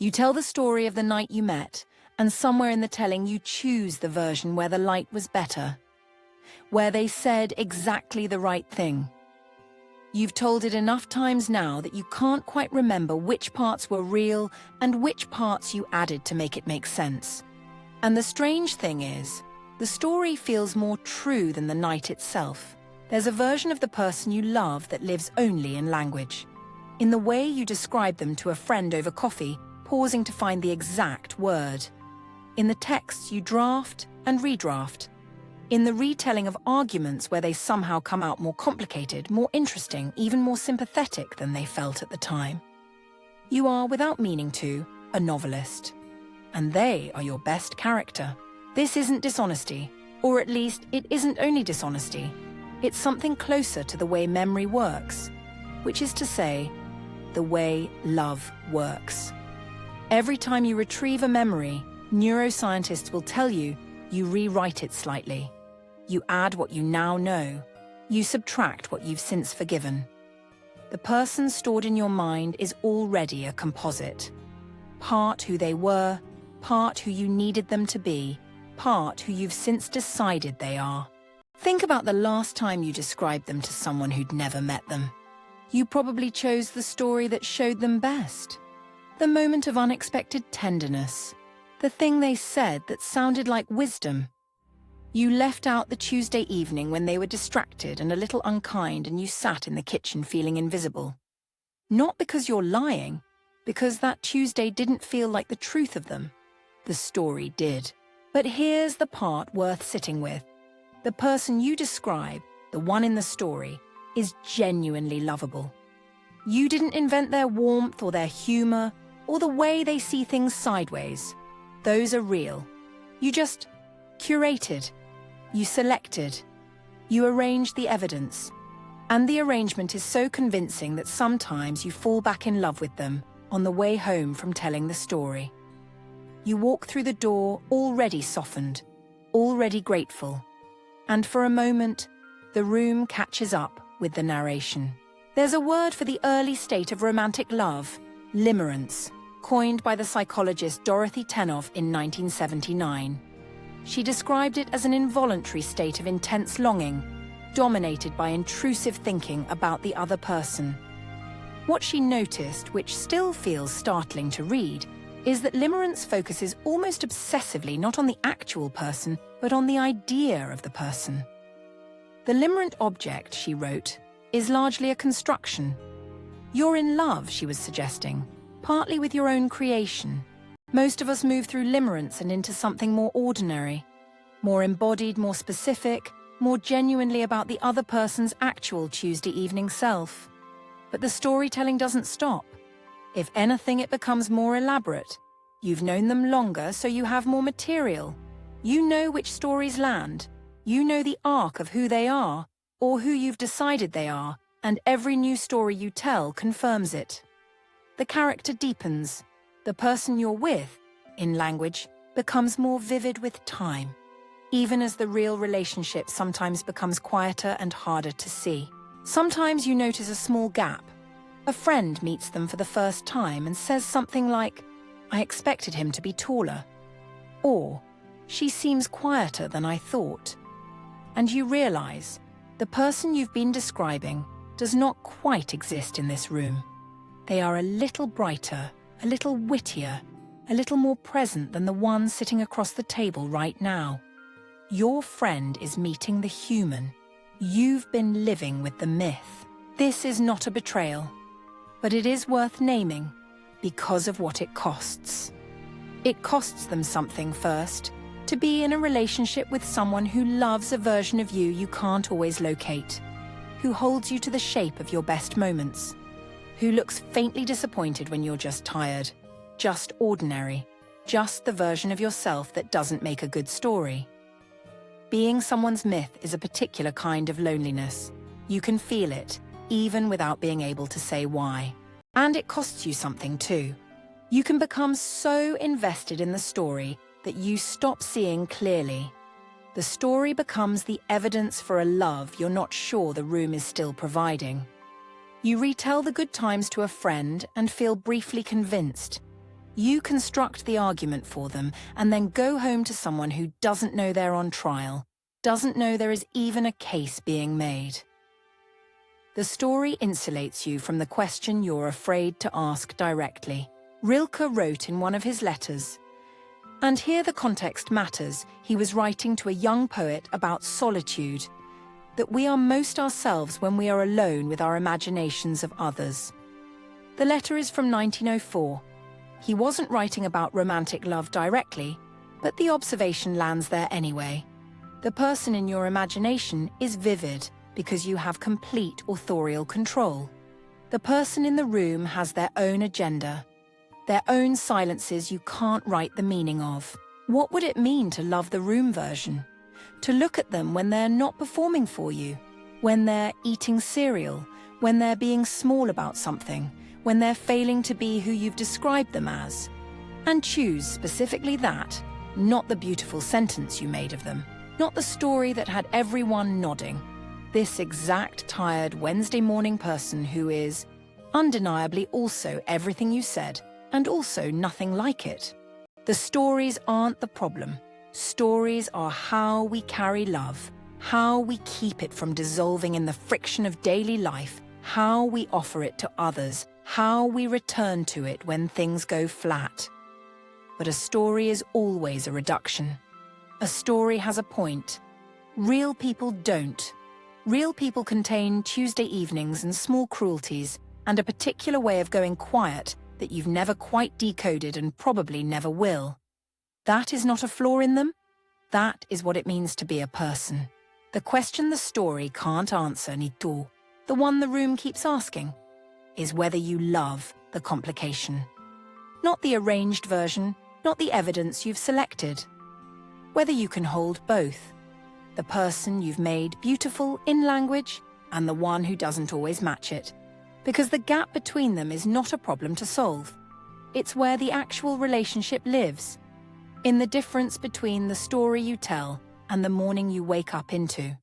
You tell the story of the night you met, and somewhere in the telling you choose the version where the light was better, where they said exactly the right thing. You've told it enough times now that you can't quite remember which parts were real and which parts you added to make it make sense. And the strange thing is, the story feels more true than the night itself. There's a version of the person you love that lives only in language. In the way you describe them to a friend over coffee, pausing to find the exact word. In the texts you draft and redraft. In the retelling of arguments where they somehow come out more complicated, more interesting, even more sympathetic than they felt at the time. You are, without meaning to, a novelist. And they are your best character. This isn't dishonesty, or at least it isn't only dishonesty. It's something closer to the way memory works, which is to say, the way love works. Every time you retrieve a memory, neuroscientists will tell you, you rewrite it slightly. You add what you now know. You subtract what you've since forgiven. The person stored in your mind is already a composite. Part who they were, part who you needed them to be, part who you've since decided they are. Think about the last time you described them to someone who'd never met them. You probably chose the story that showed them best. The moment of unexpected tenderness. The thing they said that sounded like wisdom. You left out the Tuesday evening when they were distracted and a little unkind and you sat in the kitchen feeling invisible. Not because you're lying, because that Tuesday didn't feel like the truth of them. The story did. But here's the part worth sitting with. The person you describe, the one in the story, is genuinely lovable. You didn't invent their warmth or their humor or the way they see things sideways. Those are real. You just curated. You selected. You arranged the evidence. And the arrangement is so convincing that sometimes you fall back in love with them on the way home from telling the story. You walk through the door already softened, already grateful. And for a moment, the room catches up with the narration. There's a word for the early state of romantic love, limerence, coined by the psychologist Dorothy Tennov in 1979. She described it as an involuntary state of intense longing, dominated by intrusive thinking about the other person. What she noticed, which still feels startling to read, is that limerence focuses almost obsessively not on the actual person, but on the idea of the person. The limerent object, she wrote, is largely a construction. You're in love, she was suggesting, partly with your own creation. Most of us move through limerence and into something more ordinary, more embodied, more specific, more genuinely about the other person's actual Tuesday evening self. But the storytelling doesn't stop. If anything, it becomes more elaborate. You've known them longer, so you have more material. You know which stories land. You know the arc of who they are, or who you've decided they are, and every new story you tell confirms it. The character deepens. The person you're with, in language, becomes more vivid with time, even as the real relationship sometimes becomes quieter and harder to see. Sometimes you notice a small gap. A friend meets them for the first time and says something like, "I expected him to be taller," or "She seems quieter than I thought." And you realize the person you've been describing does not quite exist in this room. They are a little brighter, a little wittier, a little more present than the one sitting across the table right now. Your friend is meeting the human. You've been living with the myth. This is not a betrayal, but it is worth naming because of what it costs. It costs them something first, to be in a relationship with someone who loves a version of you can't always locate, who holds you to the shape of your best moments, who looks faintly disappointed when you're just tired, just ordinary, just the version of yourself that doesn't make a good story. Being someone's myth is a particular kind of loneliness. You can feel it, even without being able to say why. And it costs you something too. You can become so invested in the story that you stop seeing clearly. The story becomes the evidence for a love you're not sure the room is still providing. You retell the good times to a friend and feel briefly convinced. You construct the argument for them and then go home to someone who doesn't know they're on trial, doesn't know there is even a case being made. The story insulates you from the question you're afraid to ask directly. Rilke wrote in one of his letters, and here the context matters, he was writing to a young poet about solitude, that we are most ourselves when we are alone with our imaginations of others. The letter is from 1904. He wasn't writing about romantic love directly, but the observation lands there anyway. The person in your imagination is vivid because you have complete authorial control. The person in the room has their own agenda, their own silences you can't write the meaning of. What would it mean to love the room version? To look at them when they're not performing for you, when they're eating cereal, when they're being small about something, when they're failing to be who you've described them as, and choose specifically that, not the beautiful sentence you made of them, not the story that had everyone nodding. This exact tired Wednesday morning person who is undeniably also everything you said, and also nothing like it. The stories aren't the problem. Stories are how we carry love, how we keep it from dissolving in the friction of daily life, how we offer it to others, how we return to it when things go flat. But a story is always a reduction. A story has a point. Real people don't. Real people contain Tuesday evenings and small cruelties, and a particular way of going quiet that you've never quite decoded and probably never will. That is not a flaw in them. That is what it means to be a person. The question the story can't answer, Nitu, the one the room keeps asking, is whether you love the complication. Not the arranged version, not the evidence you've selected. Whether you can hold both. The person you've made beautiful in language and the one who doesn't always match it. Because the gap between them is not a problem to solve. It's where the actual relationship lives. In the difference between the story you tell and the morning you wake up into.